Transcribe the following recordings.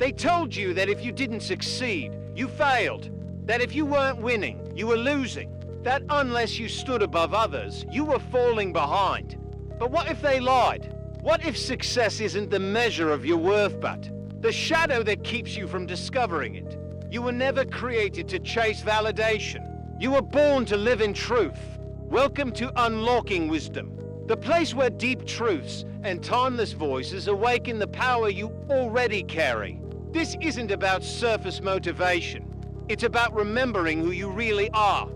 They told you that if you didn't succeed, you failed. That if you weren't winning, you were losing. That unless you stood above others, you were falling behind. But what if they lied? What if success isn't the measure of your worth but the shadow that keeps you from discovering it? You were never created to chase validation. You were born to live in truth. Welcome to Unlocking Wisdom, the place where deep truths and timeless voices awaken the power you already carry. This isn't about surface motivation. It's about remembering who you really are.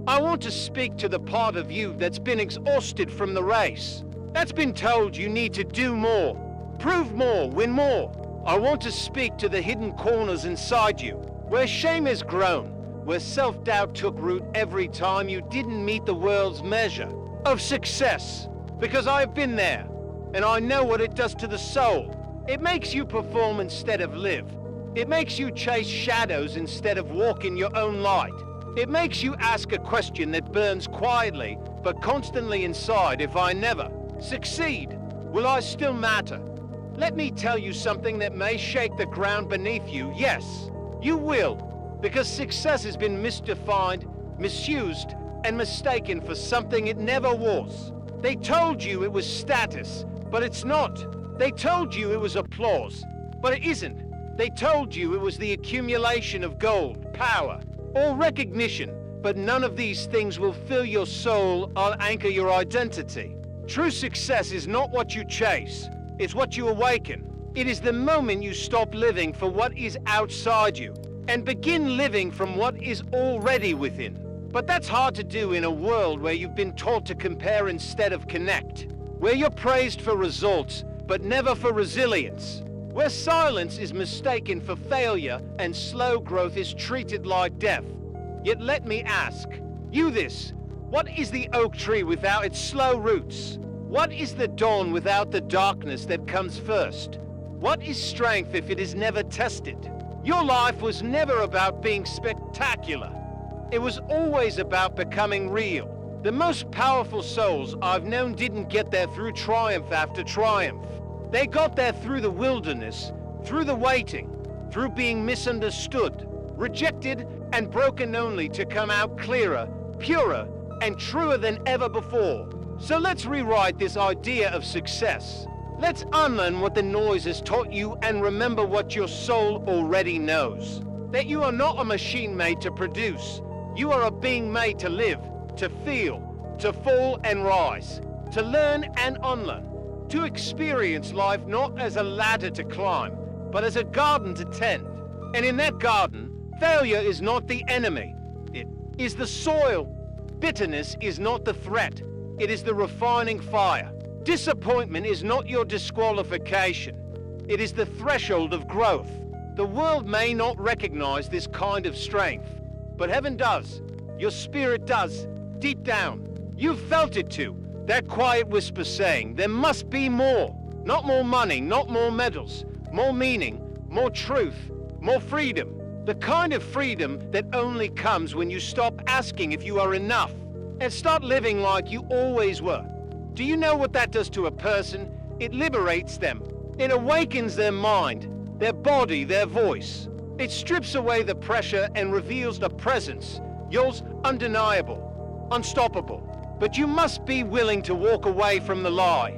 I want to speak to the part of you that's been exhausted from the race, that's been told you need to do more, prove more, win more. I want to speak to the hidden corners inside you, where shame has grown, where self-doubt took root every time you didn't meet the world's measure of success. Because I've been there, and I know what it does to the soul. It makes you perform instead of live. It makes you chase shadows instead of walk in your own light. It makes you ask a question that burns quietly, but constantly inside. If I never succeed, will I still matter? Let me tell you something that may shake the ground beneath you. Yes, you will, because success has been misdefined, misused, and mistaken for something it never was. They told you it was status, but it's not. They told you it was applause, but it isn't. They told you it was the accumulation of gold, power, or recognition, but none of these things will fill your soul or anchor your identity. True success is not what you chase, it's what you awaken. It is the moment you stop living for what is outside you and begin living from what is already within. But that's hard to do in a world where you've been taught to compare instead of connect, where you're praised for results but never for resilience, where silence is mistaken for failure and slow growth is treated like death. Yet let me ask you this: what is the oak tree without its slow roots? What is the dawn without the darkness that comes first? What is strength if it is never tested? Your life was never about being spectacular. It was always about becoming real. The most powerful souls I've known didn't get there through triumph after triumph. They got there through the wilderness, through the waiting, through being misunderstood, rejected, and broken only to come out clearer, purer, and truer than ever before. So let's rewrite this idea of success. Let's unlearn what the noise has taught you and remember what your soul already knows. That you are not a machine made to produce. You are a being made to live, to feel, to fall and rise, to learn and unlearn. To experience life not as a ladder to climb, but as a garden to tend. And in that garden, failure is not the enemy. It is the soil. Bitterness is not the threat. It is the refining fire. Disappointment is not your disqualification. It is the threshold of growth. The world may not recognize this kind of strength, but heaven does. Your spirit does. Deep down, you've felt it too. That quiet whisper saying, there must be more. Not more money, not more medals, more meaning, more truth, more freedom. The kind of freedom that only comes when you stop asking if you are enough and start living like you always were. Do you know what that does to a person? It liberates them. It awakens their mind, their body, their voice. It strips away the pressure and reveals the presence, yours undeniable, unstoppable. But you must be willing to walk away from the lie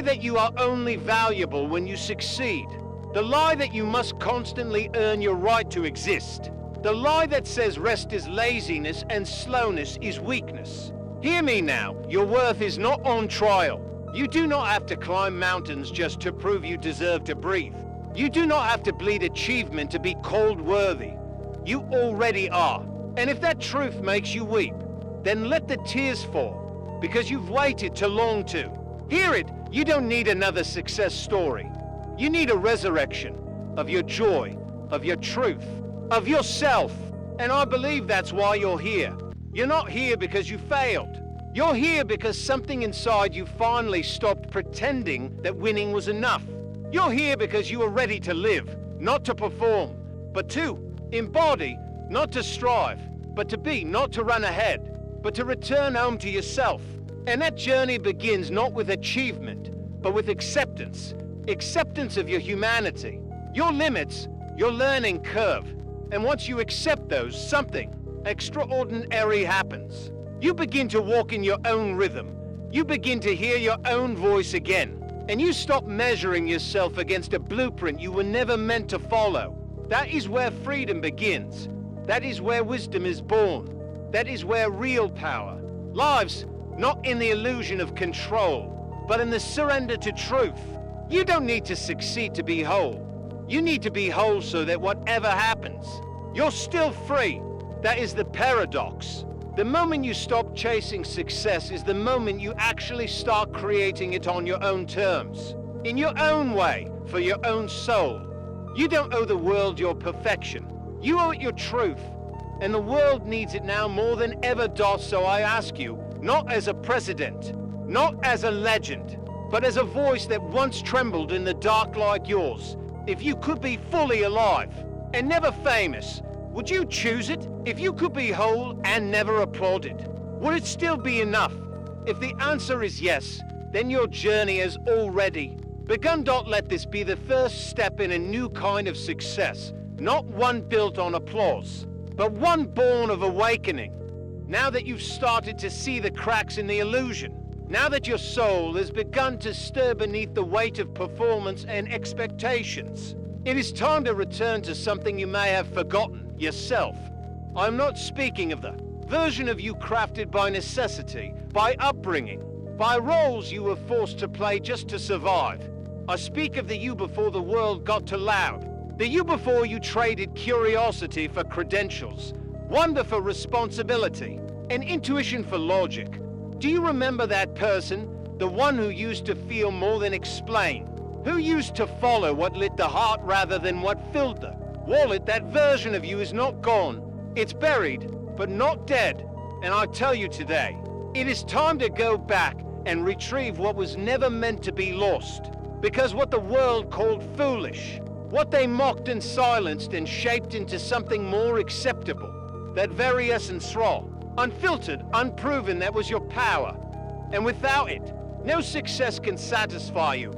that you are only valuable when you succeed, the lie that you must constantly earn your right to exist, the lie that says rest is laziness and slowness is weakness. Hear me now, your worth is not on trial. You do not have to climb mountains just to prove you deserve to breathe. You do not have to bleed achievement to be called worthy. You already are. And if that truth makes you weep, then let the tears fall, because you've waited too long to. Hear it, you don't need another success story. You need a resurrection of your joy, of your truth, of yourself. And I believe that's why you're here. You're not here because you failed. You're here because something inside you finally stopped pretending that winning was enough. You're here because you are ready to live, not to perform, but to embody, not to strive, but to be, not to run ahead, but to return home to yourself. And that journey begins not with achievement, but with acceptance. Acceptance of your humanity. your limits, your learning curve. And once you accept those, something extraordinary happens. You begin to walk in your own rhythm. You begin to hear your own voice again. And you stop measuring yourself against a blueprint you were never meant to follow. That is where freedom begins. That is where wisdom is born. That is where real power lives, not in the illusion of control, but in the surrender to truth. You don't need to succeed to be whole. You need to be whole so that whatever happens, you're still free. That is the paradox. The moment you stop chasing success is the moment you actually start creating it on your own terms, in your own way, for your own soul. You don't owe the world your perfection. You owe it your truth. And the world needs it now more than ever does, so I ask you, not as a president, not as a legend, but as a voice that once trembled in the dark like yours. If you could be fully alive and never famous, would you choose it? If you could be whole and never applauded, would it still be enough? If the answer is yes, then your journey has already begun. Don't let this be the first step in a new kind of success, not one built on applause, but one born of awakening. Now that you've started to see the cracks in the illusion, now that your soul has begun to stir beneath the weight of performance and expectations, it is time to return to something you may have forgotten, yourself. I'm not speaking of the version of you crafted by necessity, by upbringing, by roles you were forced to play just to survive. I speak of the you before the world got too loud, the you before you traded curiosity for credentials, wonder for responsibility, and intuition for logic. Do you remember that person, the one who used to feel more than explain, who used to follow what lit the heart rather than what filled the wallet? That version of you is not gone. It's buried, but not dead. And I tell you today, it is time to go back and retrieve what was never meant to be lost. Because what the world called foolish, what they mocked and silenced and shaped into something more acceptable, that very essence raw, unfiltered, unproven, that was your power. And without it, no success can satisfy you.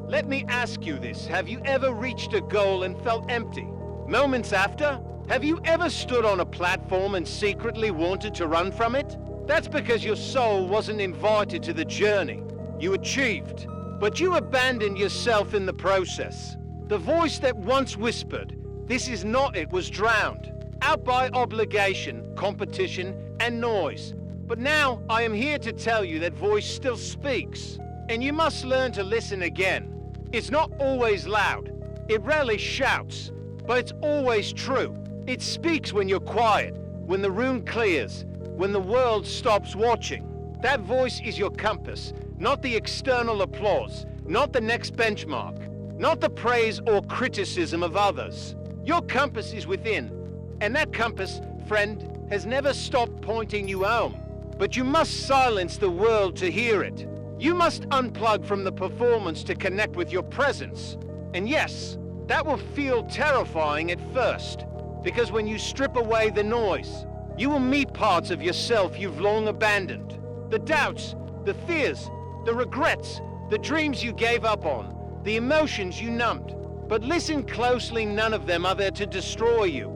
Let me ask you this, have you ever reached a goal and felt empty? Moments after, have you ever stood on a platform and secretly wanted to run from it? That's because your soul wasn't invited to the journey. You achieved, but you abandoned yourself in the process. The voice that once whispered, "This is not it," was drowned out by obligation, competition, and noise. But now I am here to tell you that voice still speaks, and you must learn to listen again. It's not always loud, it rarely shouts, but it's always true. It speaks when you're quiet, when the room clears, when the world stops watching. That voice is your compass, not the external applause, not the next benchmark, not the praise or criticism of others. Your compass is within, and that compass, friend, has never stopped pointing you home. But you must silence the world to hear it. You must unplug from the performance to connect with your presence. And yes, that will feel terrifying at first, because when you strip away the noise, you will meet parts of yourself you've long abandoned. The doubts, the fears, the regrets, the dreams you gave up on, the emotions you numbed. But listen closely, none of them are there to destroy you.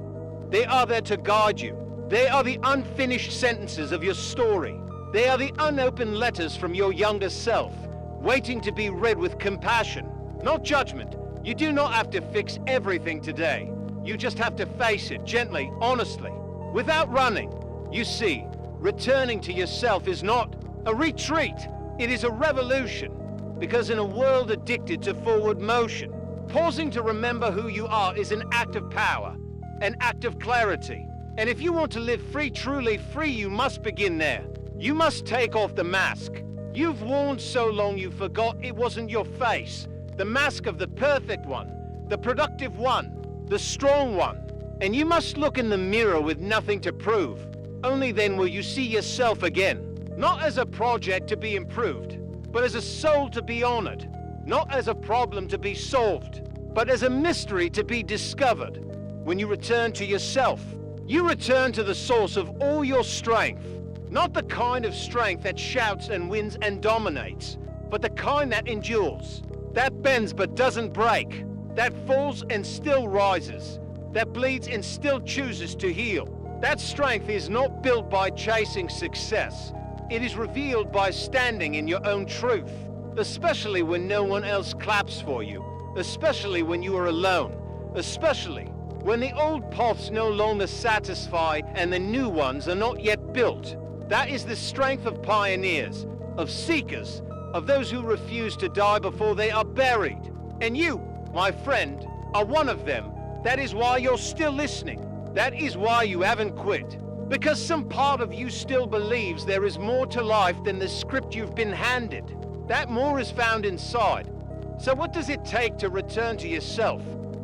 They are there to guide you. They are the unfinished sentences of your story. They are the unopened letters from your younger self, waiting to be read with compassion, not judgment. You do not have to fix everything today. You just have to face it gently, honestly, without running. You see, returning to yourself is not a retreat. It is a revolution. Because in a world addicted to forward motion, pausing to remember who you are is an act of power, an act of clarity. And if you want to live free, truly free, you must begin there. You must take off the mask. You've worn so long you forgot it wasn't your face. The mask of the perfect one, the productive one, the strong one. And you must look in the mirror with nothing to prove. Only then will you see yourself again. Not as a project to be improved, but as a soul to be honored. Not as a problem to be solved, but as a mystery to be discovered. When you return to yourself, you return to the source of all your strength. Not the kind of strength that shouts and wins and dominates, but the kind that endures, that bends but doesn't break, that falls and still rises, that bleeds and still chooses to heal. That strength is not built by chasing success. It is revealed by standing in your own truth, especially when no one else claps for you, especially when you are alone, especially when the old paths no longer satisfy and the new ones are not yet built. That is the strength of pioneers, of seekers, of those who refuse to die before they are buried. And you, my friend, are one of them. That is why you're still listening. That is why you haven't quit. Because some part of you still believes there is more to life than the script you've been handed. That more is found inside. So what does it take to return to yourself?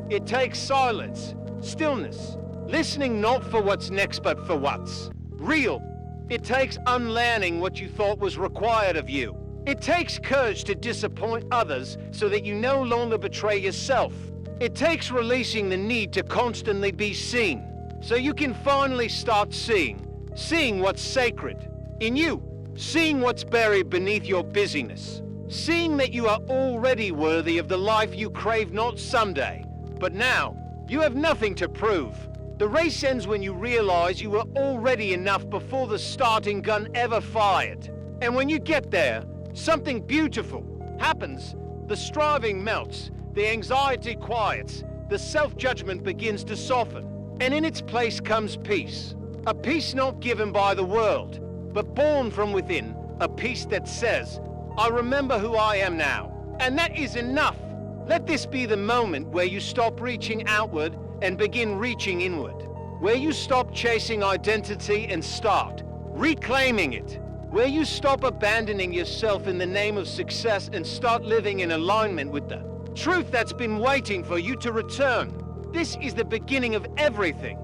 It takes silence, stillness, listening not for what's next but for what's real. It takes unlearning what you thought was required of you. It takes courage to disappoint others so that you no longer betray yourself. It takes releasing the need to constantly be seen, so you can finally start seeing what's sacred in you, seeing what's buried beneath your busyness, seeing that you are already worthy of the life you crave not someday, but now. You have nothing to prove. The race ends when you realize you were already enough before the starting gun ever fired. And when you get there, something beautiful happens. The striving melts, the anxiety quiets, the self-judgment begins to soften, and in its place comes peace. A peace not given by the world, but born from within, a peace that says, I remember who I am now, and that is enough. Let this be the moment where you stop reaching outward and begin reaching inward, where you stop chasing identity and start reclaiming it, where you stop abandoning yourself in the name of success and start living in alignment with the truth that's been waiting for you to return. This is the beginning of everything,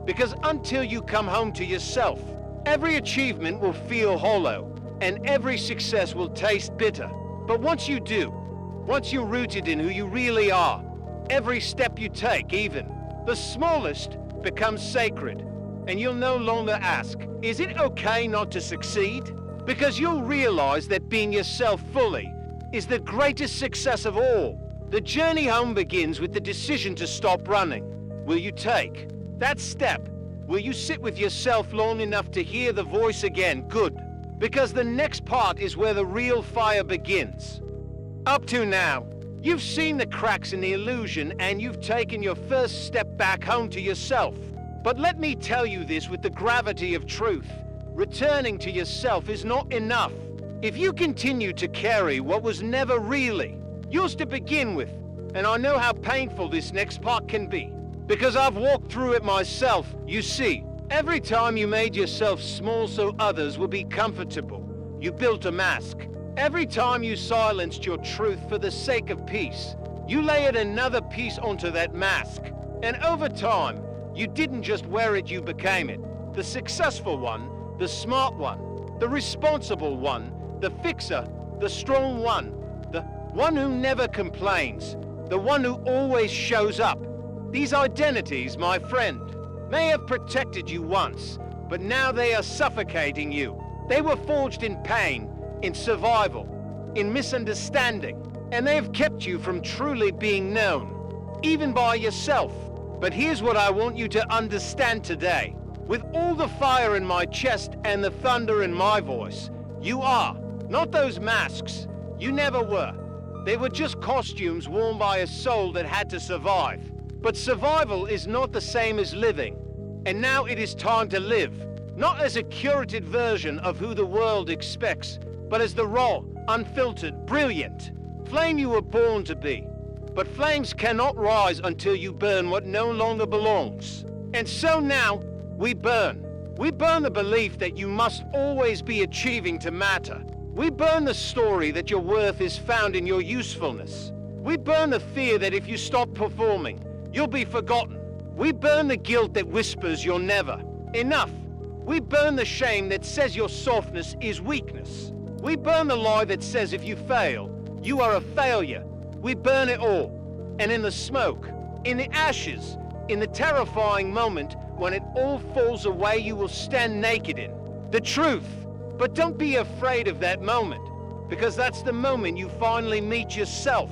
because until you come home to yourself, every achievement will feel hollow and every success will taste bitter. But once you do, once you're rooted in who you really are, every step you take, even the smallest, becomes sacred. And you'll no longer ask, is it okay not to succeed? Because you'll realize that being yourself fully is the greatest success of all. The journey home begins with the decision to stop running. Will you take that step? Will you sit with yourself long enough to hear the voice again? Good. Because the next part is where the real fire begins. Up to now, you've seen the cracks in the illusion and you've taken your first step back home to yourself. But let me tell you this with the gravity of truth. Returning to yourself is not enough. If you continue to carry what was never really yours to begin with, and I know how painful this next part can be, because I've walked through it myself. You see, every time you made yourself small so others would be comfortable, you built a mask. Every time you silenced your truth for the sake of peace, you layered another piece onto that mask. And over time, you didn't just wear it, you became it. The successful one, the smart one, the responsible one, the fixer, the strong one, the one who never complains, the one who always shows up. These identities, my friend, may have protected you once, but now they are suffocating you. They were forged in pain, in survival, in misunderstanding, and they have kept you from truly being known, even by yourself. But here's what I want you to understand today. With all the fire in my chest and the thunder in my voice, you are not those masks. You never were. They were just costumes worn by a soul that had to survive. But survival is not the same as living. And now it is time to live, not as a curated version of who the world expects, but as the raw, unfiltered, brilliant flame you were born to be. But flames cannot rise until you burn what no longer belongs. And so now, we burn. We burn the belief that you must always be achieving to matter. We burn the story that your worth is found in your usefulness. We burn the fear that if you stop performing, you'll be forgotten. We burn the guilt that whispers you're never enough. We burn the shame that says your softness is weakness. We burn the lie that says if you fail, you are a failure. We burn it all. And in the smoke, in the ashes, in the terrifying moment when it all falls away, you will stand naked in the truth. But don't be afraid of that moment, because that's the moment you finally meet yourself.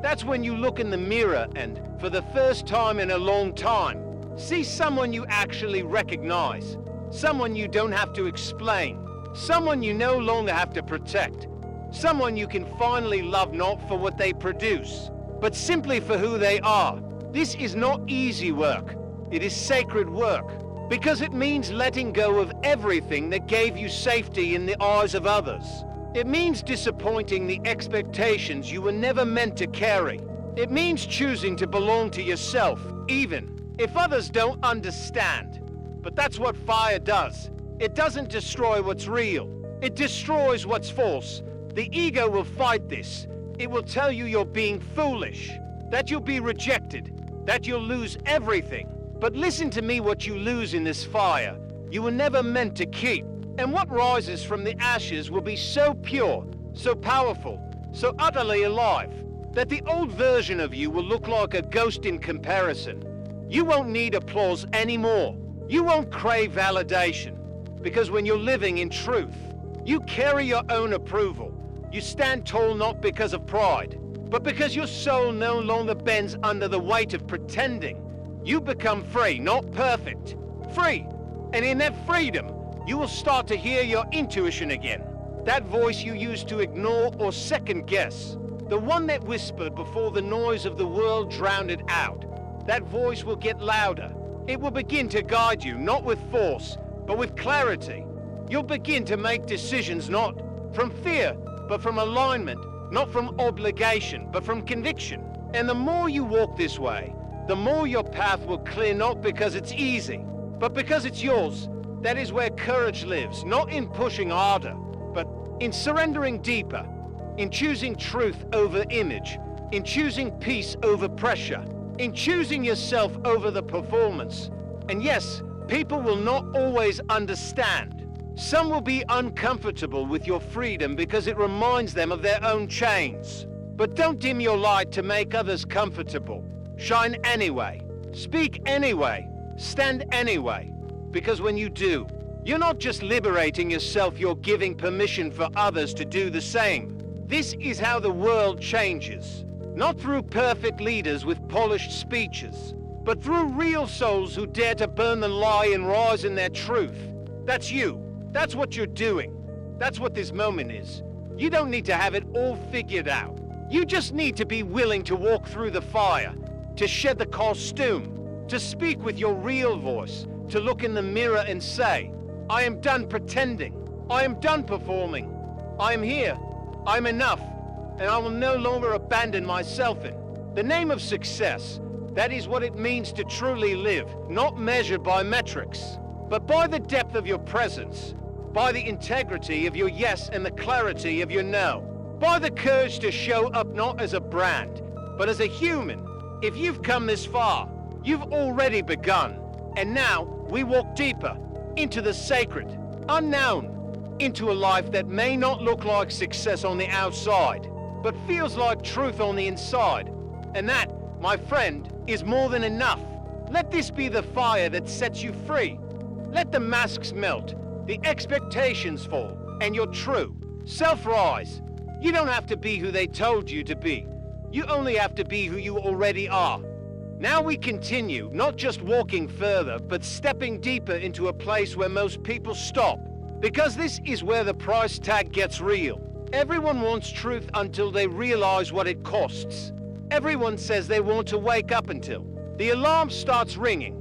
That's when you look in the mirror and, for the first time in a long time, see someone you actually recognize. Someone you don't have to explain. Someone you no longer have to protect. Someone you can finally love not for what they produce, but simply for who they are. This is not easy work. It is sacred work, because it means letting go of everything that gave you safety in the eyes of others. It means disappointing the expectations you were never meant to carry. It means choosing to belong to yourself, even if others don't understand. But that's what fire does. It doesn't destroy what's real. It destroys what's false. The ego will fight this. It will tell you you're being foolish, that you'll be rejected, that you'll lose everything. But listen to me, what you lose in this fire, you were never meant to keep. And what rises from the ashes will be so pure, so powerful, so utterly alive, that the old version of you will look like a ghost in comparison. You won't need applause anymore. You won't crave validation, because when you're living in truth, you carry your own approval. You stand tall not because of pride, but because your soul no longer bends under the weight of pretending. You become free, not perfect. Free. And in that freedom, you will start to hear your intuition again. That voice you used to ignore or second guess. The one that whispered before the noise of the world drowned it out. That voice will get louder. It will begin to guide you, not with force, but with clarity. You'll begin to make decisions not from fear, but from alignment, not from obligation, but from conviction. And the more you walk this way, the more your path will clear, not because it's easy, but because it's yours. That is where courage lives, not in pushing harder, but in surrendering deeper, in choosing truth over image, in choosing peace over pressure, in choosing yourself over the performance. And yes, people will not always understand. Some will be uncomfortable with your freedom because it reminds them of their own chains. But don't dim your light to make others comfortable. Shine anyway. Speak anyway. Stand anyway. Because when you do, you're not just liberating yourself, you're giving permission for others to do the same. This is how the world changes. Not through perfect leaders with polished speeches, but through real souls who dare to burn the lie and rise in their truth. That's you. That's what you're doing. That's what this moment is. You don't need to have it all figured out. You just need to be willing to walk through the fire, to shed the costume, to speak with your real voice, to look in the mirror and say, I am done pretending. I am done performing. I am here. I'm enough. And I will no longer abandon myself in the name of success. That is what it means to truly live, not measured by metrics, but by the depth of your presence, by the integrity of your yes and the clarity of your no, by the courage to show up not as a brand, but as a human. If you've come this far, you've already begun. And now we walk deeper into the sacred, unknown, into a life that may not look like success on the outside, but feels like truth on the inside. And that, my friend, is more than enough. Let this be the fire that sets you free. Let the masks melt, the expectations fall, and your true self rise. You don't have to be who they told you to be. You only have to be who you already are. Now we continue, not just walking further, but stepping deeper into a place where most people stop. Because this is where the price tag gets real. Everyone wants truth until they realize what it costs. Everyone says they want to wake up until the alarm starts ringing.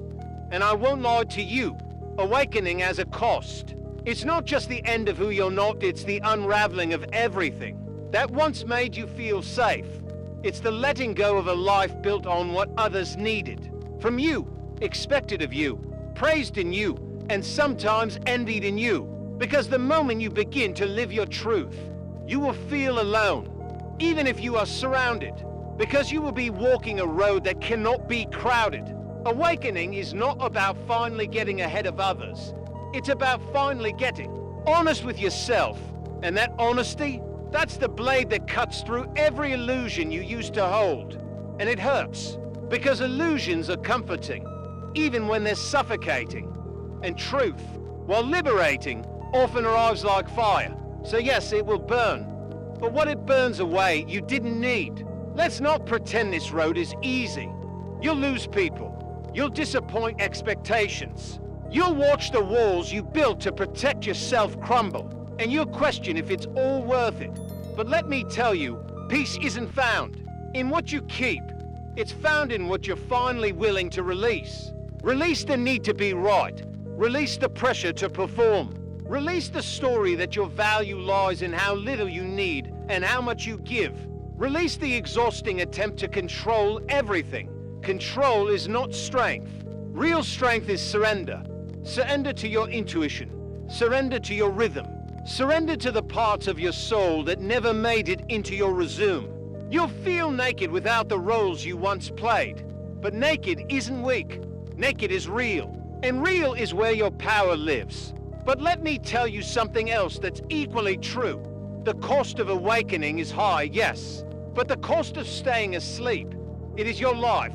And I won't lie to you, awakening has a cost. It's not just the end of who you're not, it's the unraveling of everything that once made you feel safe. It's the letting go of a life built on what others needed from you, expected of you, praised in you, and sometimes envied in you. Because the moment you begin to live your truth, you will feel alone, even if you are surrounded, because you will be walking a road that cannot be crowded. Awakening is not about finally getting ahead of others. It's about finally getting honest with yourself. And that honesty, that's the blade that cuts through every illusion you used to hold. And it hurts, because illusions are comforting, even when they're suffocating. And truth, while liberating, often arrives like fire. So yes, it will burn. But what it burns away, you didn't need. Let's not pretend this road is easy. You'll lose people. You'll disappoint expectations. You'll watch the walls you built to protect yourself crumble, and you'll question if it's all worth it. But let me tell you, peace isn't found in what you keep. It's found in what you're finally willing to release. Release the need to be right. Release the pressure to perform. Release the story that your value lies in how little you need and how much you give. Release the exhausting attempt to control everything. Control is not strength. Real strength is surrender. Surrender to your intuition. Surrender to your rhythm. Surrender to the parts of your soul that never made it into your resume. You'll feel naked without the roles you once played. But naked isn't weak. Naked is real. And real is where your power lives. But let me tell you something else that's equally true. The cost of awakening is high, yes. But the cost of staying asleep, it is your life.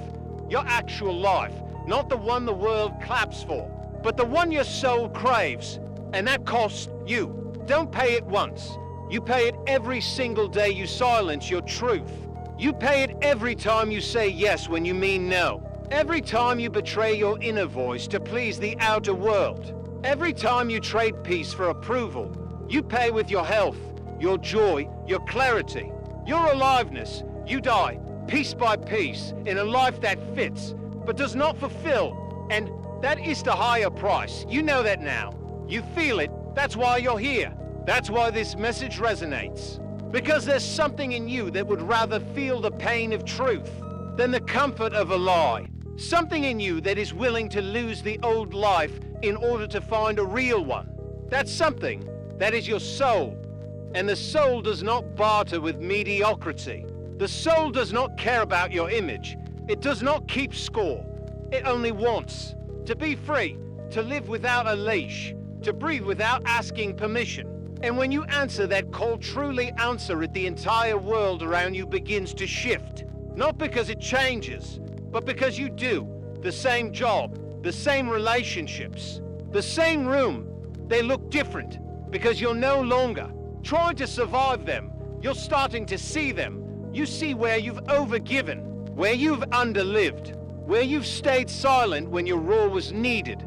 Your actual life. Not the one the world claps for. But the one your soul craves. And that costs you. Don't pay it once. You pay it every single day you silence your truth. You pay it every time you say yes when you mean no. Every time you betray your inner voice to please the outer world. Every time you trade peace for approval. You pay with your health, your joy, your clarity, your aliveness. You die, piece by piece, in a life that fits, but does not fulfill. And that is the higher price. You know that now. You feel it. That's why you're here. That's why this message resonates. Because there's something in you that would rather feel the pain of truth than the comfort of a lie. Something in you that is willing to lose the old life in order to find a real one. That's something. That is your soul. And the soul does not barter with mediocrity. The soul does not care about your image. It does not keep score. It only wants to be free, to live without a leash, to breathe without asking permission. And when you answer that call, truly answer it, the entire world around you begins to shift. Not because it changes, but because you do. The same job, the same relationships, the same room. They look different because you're no longer trying to survive them. You're starting to see them. You see where you've overgiven, where you've underlived, where you've stayed silent when your roar was needed.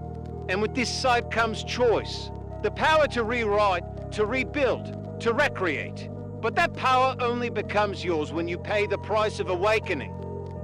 And with this sight comes choice. The power to rewrite, to rebuild, to recreate. But that power only becomes yours when you pay the price of awakening.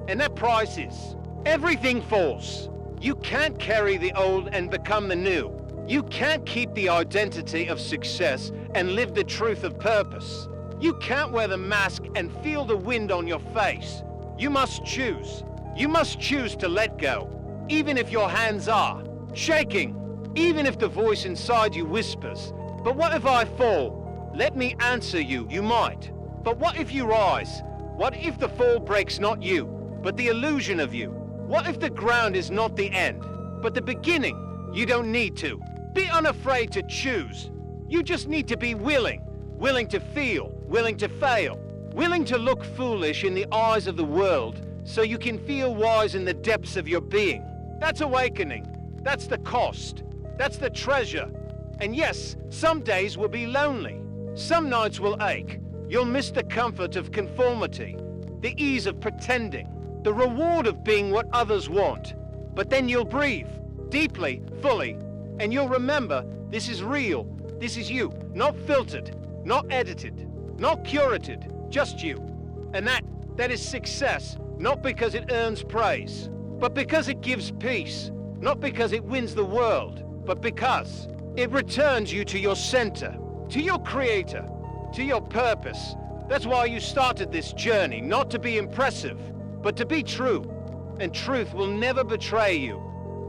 And that price is everything falls. You can't carry the old and become the new. You can't keep the identity of success and live the truth of purpose. You can't wear the mask and feel the wind on your face. You must choose. You must choose to let go, even if your hands are shaking, even if the voice inside you whispers, "But what if I fall?" Let me answer you, you might. But what if you rise? What if the fall breaks not you, but the illusion of you? What if the ground is not the end, but the beginning? You don't need to. Be unafraid to choose. You just need to be willing. Willing to feel, willing to fail, willing to look foolish in the eyes of the world so you can feel wise in the depths of your being. That's awakening. That's the cost. That's the treasure. And yes, some days will be lonely. Some nights will ache. You'll miss the comfort of conformity, the ease of pretending, the reward of being what others want. But then you'll breathe, deeply, fully, and you'll remember this is real. This is you, not filtered, not edited, not curated, just you. And that is success, not because it earns praise, but because it gives peace. Not because it wins the world, but because it returns you to your center, to your creator, to your purpose. That's why you started this journey, not to be impressive, but to be true. And truth will never betray you.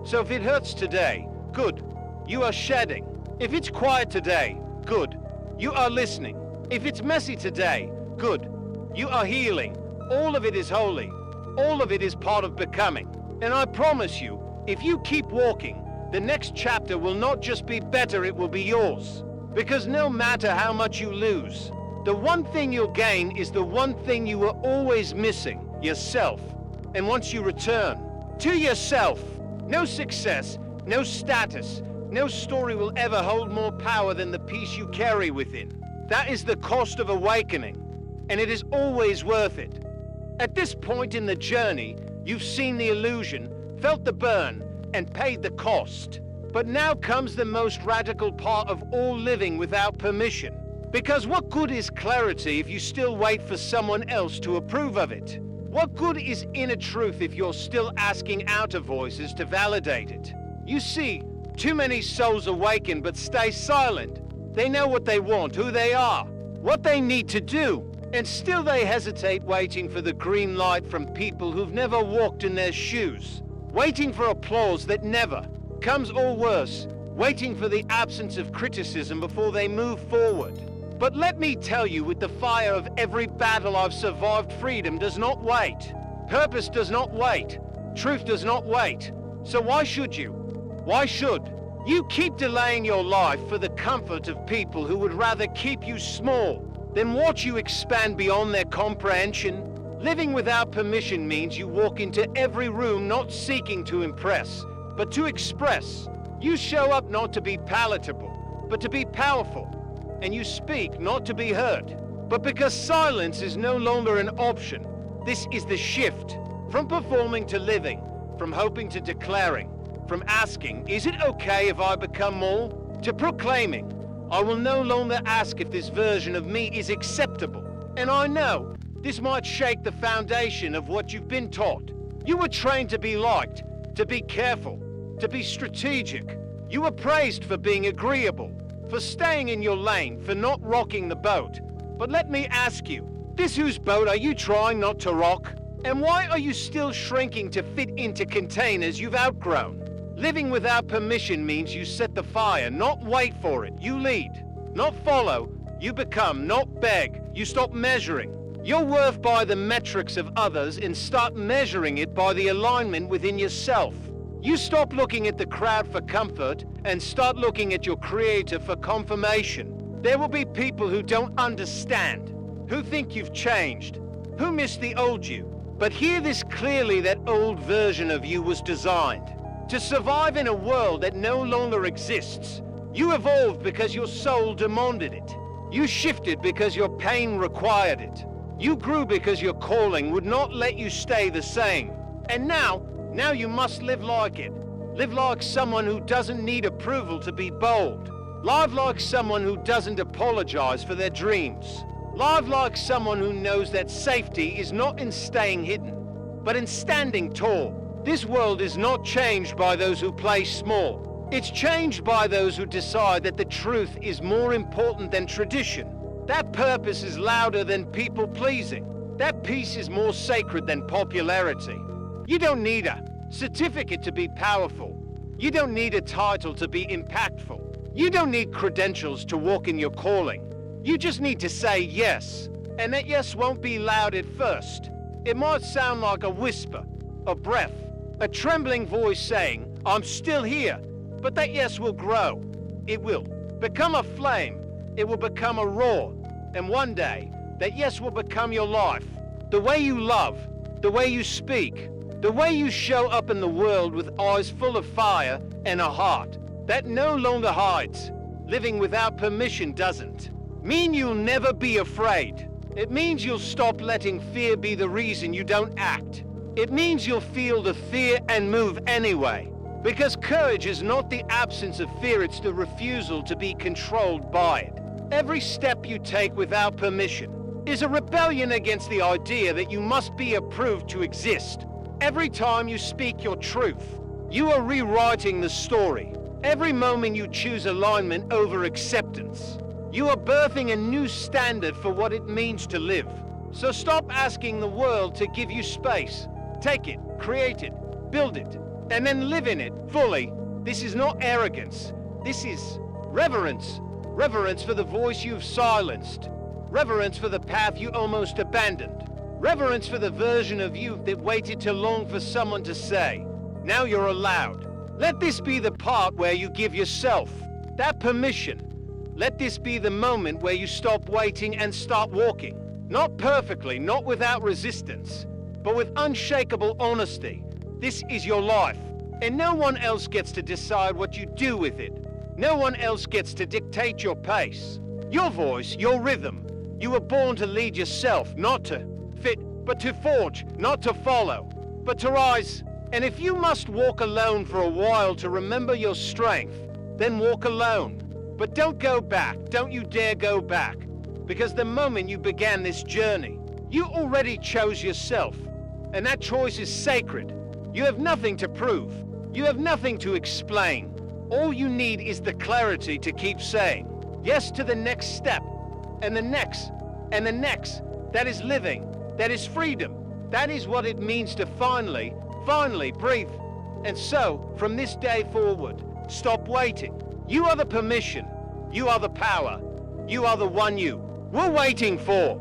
So if it hurts today, good, you are shedding. If it's quiet today, good, you are listening. If it's messy today, good, you are healing. All of it is holy. All of it is part of becoming. And I promise you, if you keep walking, the next chapter will not just be better, it will be yours. Because no matter how much you lose, the one thing you'll gain is the one thing you were always missing, yourself. And once you return to yourself, no success, no status, no story will ever hold more power than the peace you carry within. That is the cost of awakening, and it is always worth it. At this point in the journey, you've seen the illusion, felt the burn, and paid the cost. But now comes the most radical part of all living without permission. Because what good is clarity if you still wait for someone else to approve of it? What good is inner truth if you're still asking outer voices to validate it? You see, too many souls awaken but stay silent. They know what they want, who they are, what they need to do, and still they hesitate, waiting for the green light from people who've never walked in their shoes, waiting for applause that never comes, or worse, waiting for the absence of criticism before they move forward. But let me tell you, with the fire of every battle I've survived, freedom does not wait. Purpose does not wait. Truth does not wait. So why should you? Why should you keep delaying your life for the comfort of people who would rather keep you small than watch you expand beyond their comprehension? Living without permission means you walk into every room not seeking to impress, but to express. You show up not to be palatable, but to be powerful. And you speak not to be heard, but because silence is no longer an option. This is the shift from performing to living, from hoping to declaring, from asking, is it okay if I become more, to proclaiming, I will no longer ask if this version of me is acceptable. And I know this might shake the foundation of what you've been taught. You were trained to be liked, to be careful, to be strategic. You were praised for being agreeable, for staying in your lane, for not rocking the boat. But let me ask you, this whose boat are you trying not to rock? And why are you still shrinking to fit into containers you've outgrown? Living without permission means you set the fire, not wait for it. You lead, not follow. You become, not beg. You stop measuring your worth by the metrics of others and start measuring it by the alignment within yourself. You stop looking at the crowd for comfort and start looking at your creator for confirmation. There will be people who don't understand, who think you've changed, who miss the old you. But hear this clearly, that old version of you was designed to survive in a world that no longer exists. You evolved because your soul demanded it. You shifted because your pain required it. You grew because your calling would not let you stay the same. And now you must live like it. Live like someone who doesn't need approval to be bold. Live like someone who doesn't apologize for their dreams. Live like someone who knows that safety is not in staying hidden, but in standing tall. This world is not changed by those who play small. It's changed by those who decide that the truth is more important than tradition. That purpose is louder than people-pleasing. That peace is more sacred than popularity. You don't need a certificate to be powerful. You don't need a title to be impactful. You don't need credentials to walk in your calling. You just need to say yes. And that yes won't be loud at first. It might sound like a whisper, a breath, a trembling voice saying, I'm still here. But that yes will grow. It will become a flame. It will become a roar. And one day, that yes will become your life. The way you love, the way you speak, the way you show up in the world with eyes full of fire and a heart that no longer hides. Living without permission doesn't mean you'll never be afraid. It means you'll stop letting fear be the reason you don't act. It means you'll feel the fear and move anyway. Because courage is not the absence of fear, it's the refusal to be controlled by it. Every step you take without permission is a rebellion against the idea that you must be approved to exist. Every time you speak your truth, you are rewriting the story. Every moment you choose alignment over acceptance, you are birthing a new standard for what it means to live. So stop asking the world to give you space. Take it, create it, build it, and then live in it fully. This is not arrogance. This is reverence. Reverence for the voice you've silenced. Reverence for the path you almost abandoned. Reverence for the version of you that waited too long for someone to say, now you're allowed. Let this be the part where you give yourself that permission. Let this be the moment where you stop waiting and start walking. Not perfectly, not without resistance, but with unshakable honesty. This is your life, and no one else gets to decide what you do with it. No one else gets to dictate your pace, your voice, your rhythm. You were born to lead yourself, not to fit but to forge, not to follow, but to rise. And if you must walk alone for a while to remember your strength, then walk alone. But don't go back, don't you dare go back, because the moment you began this journey, you already chose yourself, and that choice is sacred. You have nothing to prove, you have nothing to explain. All you need is the clarity to keep saying yes to the next step, and the next, and the next. That is living, that is freedom. That is what it means to finally breathe. And so, from this day forward, stop waiting. You are the permission, you are the power, you are the one you were waiting for.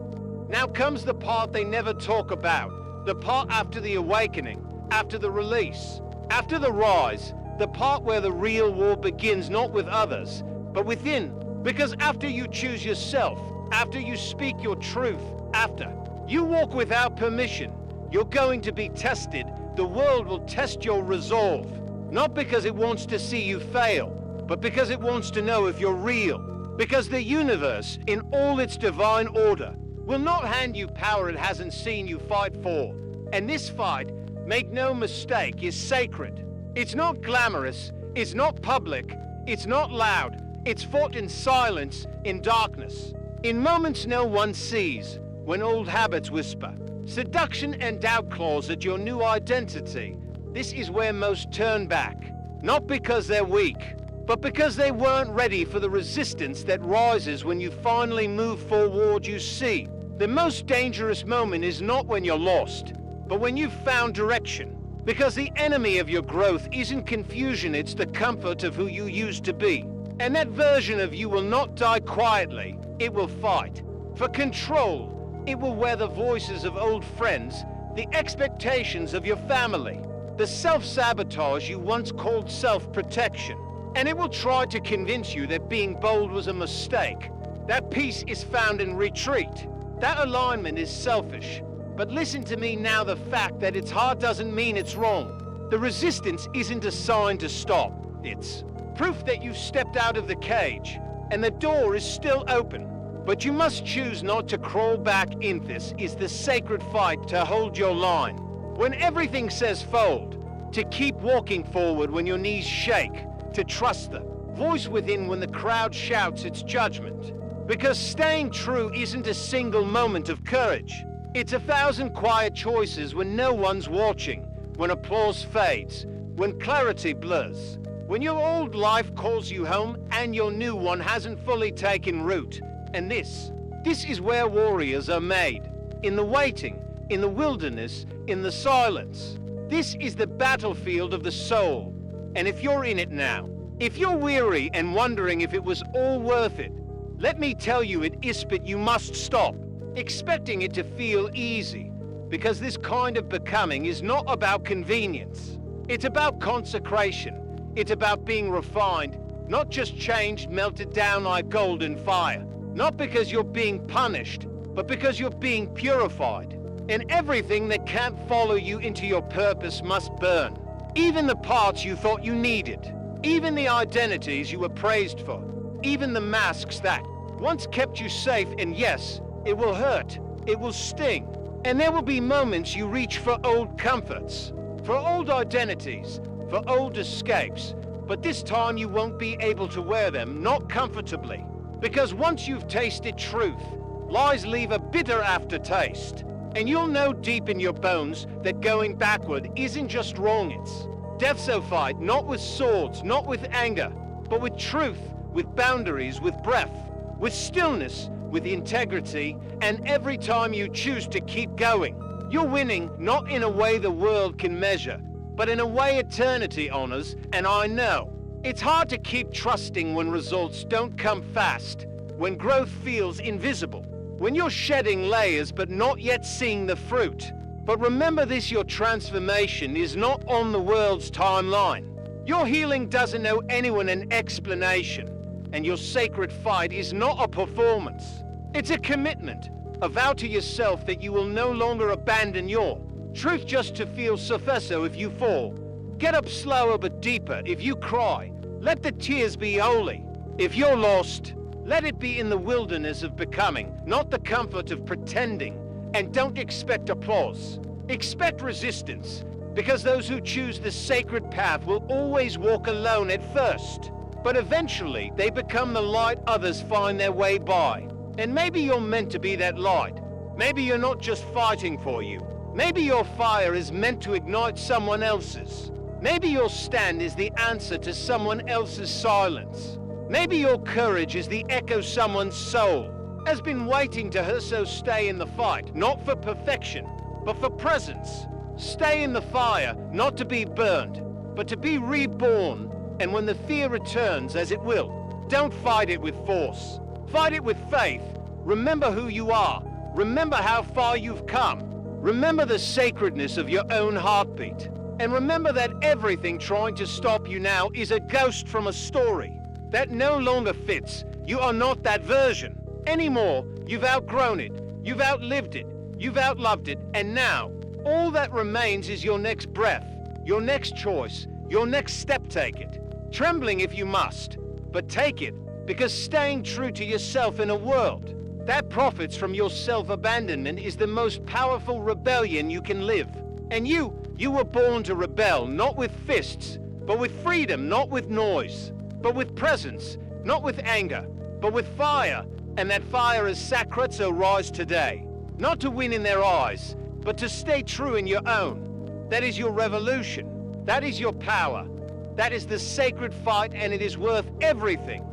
Now comes the part they never talk about, the part after the awakening, after the release, after the rise, the part where the real war begins not with others, but within. Because after you choose yourself, after you speak your truth, after you walk without permission, you're going to be tested. The world will test your resolve, not because it wants to see you fail, but because it wants to know if you're real. Because the universe, in all its divine order, will not hand you power it hasn't seen you fight for. And this fight, make no mistake, is sacred. It's not glamorous, it's not public, it's not loud, it's fought in silence, in darkness. In moments no one sees, when old habits whisper, seduction and doubt claws at your new identity. This is where most turn back, not because they're weak, but because they weren't ready for the resistance that rises when you finally move forward. You see, the most dangerous moment is not when you're lost, but when you've found direction. Because the enemy of your growth isn't confusion, it's the comfort of who you used to be. And that version of you will not die quietly, it will fight. For control, it will wear the voices of old friends, the expectations of your family, the self-sabotage you once called self-protection. And it will try to convince you that being bold was a mistake. That peace is found in retreat. That alignment is selfish. But listen to me now, the fact that it's hard doesn't mean it's wrong. The resistance isn't a sign to stop. It's proof that you've stepped out of the cage, and the door is still open. But you must choose not to crawl back in. This is the sacred fight to hold your line. When everything says fold, to keep walking forward when your knees shake, to trust the voice within when the crowd shouts its judgment. Because staying true isn't a single moment of courage. It's 1,000 quiet choices when no one's watching, when applause fades, when clarity blurs, when your old life calls you home and your new one hasn't fully taken root. And this is where warriors are made. In the waiting, in the wilderness, in the silence. This is the battlefield of the soul. And if you're in it now, if you're weary and wondering if it was all worth it, let me tell you it is, but you must stop expecting it to feel easy, because this kind of becoming is not about convenience. It's about consecration. It's about being refined, not just changed, melted down like gold in fire. Not because you're being punished, but because you're being purified. And everything that can't follow you into your purpose must burn. Even the parts you thought you needed. Even the identities you were praised for. Even the masks that once kept you safe. And yes, it will hurt. It will sting. And there will be moments you reach for old comforts, for old identities, for old escapes. But this time you won't be able to wear them, not comfortably. Because once you've tasted truth, lies leave a bitter aftertaste. And you'll know deep in your bones that going backward isn't just wrong, it's death. So fight, not with swords, not with anger, but with truth, with boundaries, with breath, with stillness, with integrity. And every time you choose to keep going, you're winning, not in a way the world can measure, but in a way eternity honors. And I know it's hard to keep trusting when results don't come fast, when growth feels invisible, when you're shedding layers but not yet seeing the fruit. But remember this, your transformation is not on the world's timeline. Your healing doesn't owe anyone an explanation. And your sacred fight is not a performance. It's a commitment, a vow to yourself that you will no longer abandon your truth just to feel suffiso if you fall. Get up slower but deeper if you cry. Let the tears be holy. If you're lost, let it be in the wilderness of becoming, not the comfort of pretending. and don't expect applause. Expect resistance, because those who choose the sacred path will always walk alone at first. But eventually, they become the light others find their way by. And maybe you're meant to be that light. Maybe you're not just fighting for you. Maybe your fire is meant to ignite someone else's. Maybe your stand is the answer to someone else's silence. Maybe your courage is the echo someone's soul has been waiting to hear. So stay in the fight, not for perfection, but for presence. Stay in the fire, not to be burned, but to be reborn. And when the fear returns, as it will, don't fight it with force. Fight it with faith. Remember who you are. Remember how far you've come. Remember the sacredness of your own heartbeat. And remember that everything trying to stop you now is a ghost from a story that no longer fits. You are not that version anymore. You've outgrown it. You've outlived it. You've outloved it. And now, all that remains is your next breath, your next choice, your next step. Take it. Trembling if you must, but take it, because staying true to yourself in a world that profits from your self-abandonment is the most powerful rebellion you can live. And you were born to rebel, not with fists, but with freedom, not with noise, but with presence, not with anger, but with fire. And that fire is sacred, so rise today. Not to win in their eyes, but to stay true in your own. That is your revolution. That is your power. That is the sacred fight, and it is worth everything.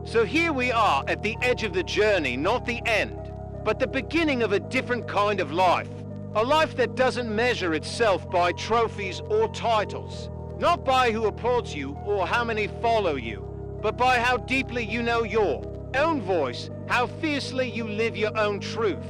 So here we are at the edge of the journey, not the end, but the beginning of a different kind of life. A life that doesn't measure itself by trophies or titles, not by who applauds you or how many follow you, but by how deeply you know your own voice, how fiercely you live your own truth,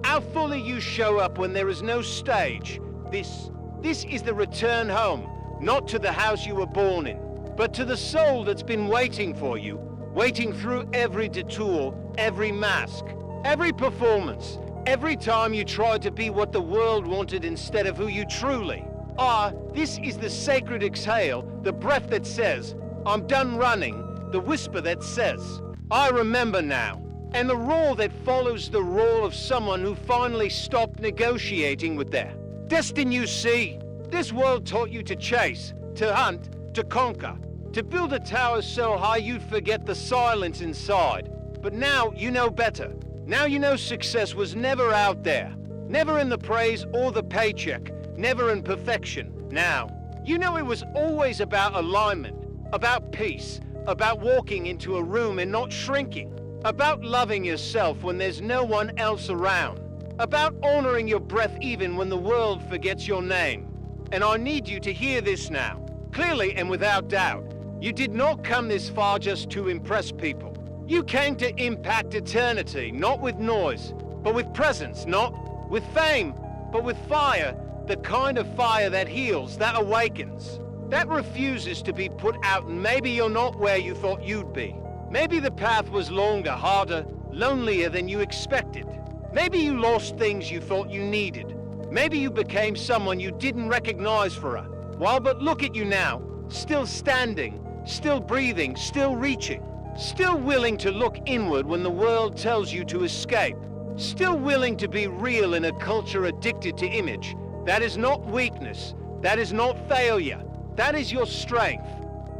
how fully you show up when there is no stage. This is the return home, not to the house you were born in, but to the soul that's been waiting for you, waiting through every detour, every mask, every performance, every time you tried to be what the world wanted instead of who you truly are. This is the sacred exhale, the breath that says, I'm done running, the whisper that says, I remember now, and the roar that follows the roar of someone who finally stopped negotiating with their destiny. You see, this world taught you to chase, to hunt, to conquer, to build a tower so high you'd forget the silence inside. But now you know better. Now you know success was never out there, never in the praise or the paycheck, never in perfection. Now, you know it was always about alignment, about peace, about walking into a room and not shrinking, about loving yourself when there's no one else around, about honoring your breath even when the world forgets your name. And I need you to hear this now, clearly and without doubt. You did not come this far just to impress people. You came to impact eternity, not with noise, but with presence, not with fame, but with fire, the kind of fire that heals, that awakens, that refuses to be put out. And maybe you're not where you thought you'd be. Maybe the path was longer, harder, lonelier than you expected. Maybe you lost things you thought you needed. Maybe you became someone you didn't recognize for a while, but look at you now, still standing, still breathing, still reaching. Still willing to look inward when the world tells you to escape. Still willing to be real in a culture addicted to image. That is not weakness. That is not failure. That is your strength.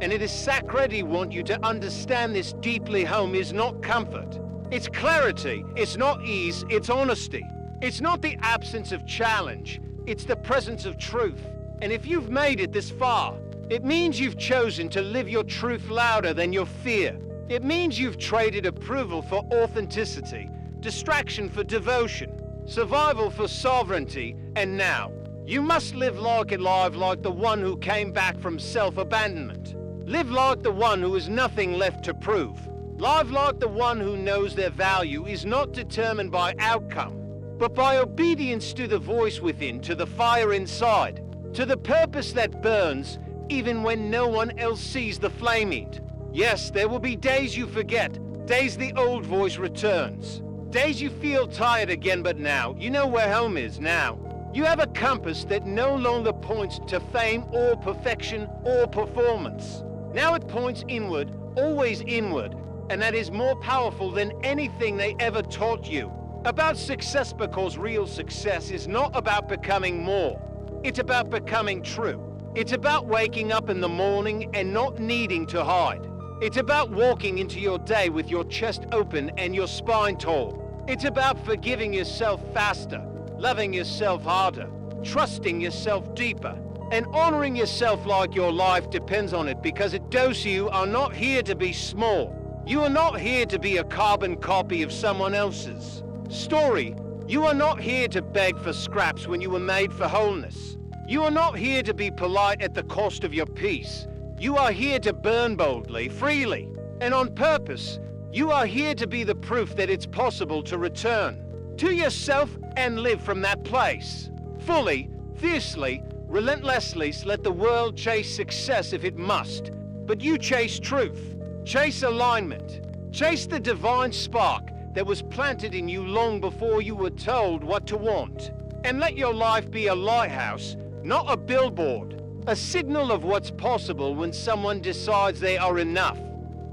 And it is sacred. I want you to understand this deeply. Home is not comfort. It's clarity. It's not ease. It's honesty. It's not the absence of challenge. It's the presence of truth. And if you've made it this far, it means you've chosen to live your truth louder than your fear. It means you've traded approval for authenticity, distraction for devotion, survival for sovereignty, and now you must live like the one who came back from self-abandonment. Live like the one who has nothing left to prove. Live like the one who knows their value is not determined by outcome, but by obedience to the voice within, to the fire inside, to the purpose that burns even when no one else sees the flame eat. Yes, there will be days you forget, days the old voice returns, days you feel tired again, but now you know where home is. Now you have a compass that no longer points to fame or perfection or performance. Now it points inward, always inward, and that is more powerful than anything they ever taught you. About success, because real success is not about becoming more. It's about becoming true. It's about waking up in the morning and not needing to hide. It's about walking into your day with your chest open and your spine tall. It's about forgiving yourself faster, loving yourself harder, trusting yourself deeper, and honoring yourself like your life depends on it, because those you are not here to be small. You are not here to be a carbon copy of someone else's story. You are not here to beg for scraps when you were made for wholeness. You are not here to be polite at the cost of your peace. You are here to burn boldly, freely, and on purpose. You are here to be the proof that it's possible to return to yourself and live from that place. Fully, fiercely, relentlessly, let the world chase success if it must. But you chase truth, chase alignment, chase the divine spark that was planted in you long before you were told what to want. And let your life be a lighthouse, not a billboard, a signal of what's possible when someone decides they are enough,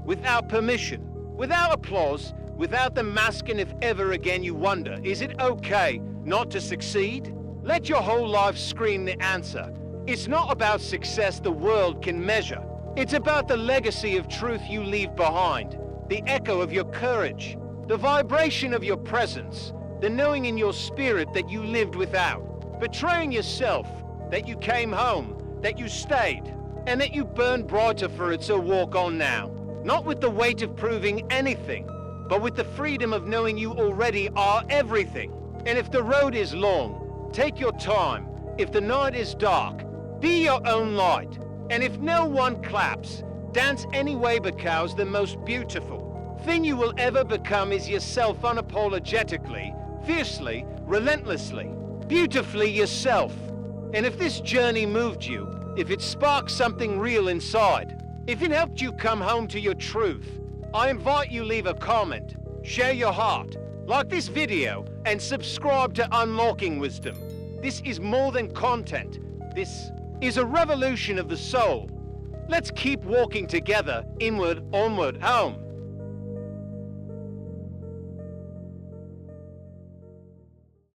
without permission, without applause, without the masking. If ever again you wonder, is it okay not to succeed? Let your whole life scream the answer. It's not about success the world can measure. It's about the legacy of truth you leave behind, the echo of your courage, the vibration of your presence, the knowing in your spirit that you lived without, betraying yourself, that you came home, that you stayed, and that you burned brighter for it. So walk on now, not with the weight of proving anything, but with the freedom of knowing you already are everything. And if the road is long, take your time. If the night is dark, be your own light. And if no one claps, dance anyway, because the most beautiful thing you will ever become is yourself, unapologetically, fiercely, relentlessly, beautifully yourself. And if this journey moved you, if it sparked something real inside, if it helped you come home to your truth, I invite you leave a comment, share your heart, like this video, and subscribe to Unlocking Wisdom. This is more than content. This is a revolution of the soul. Let's keep walking together, inward, onward, home.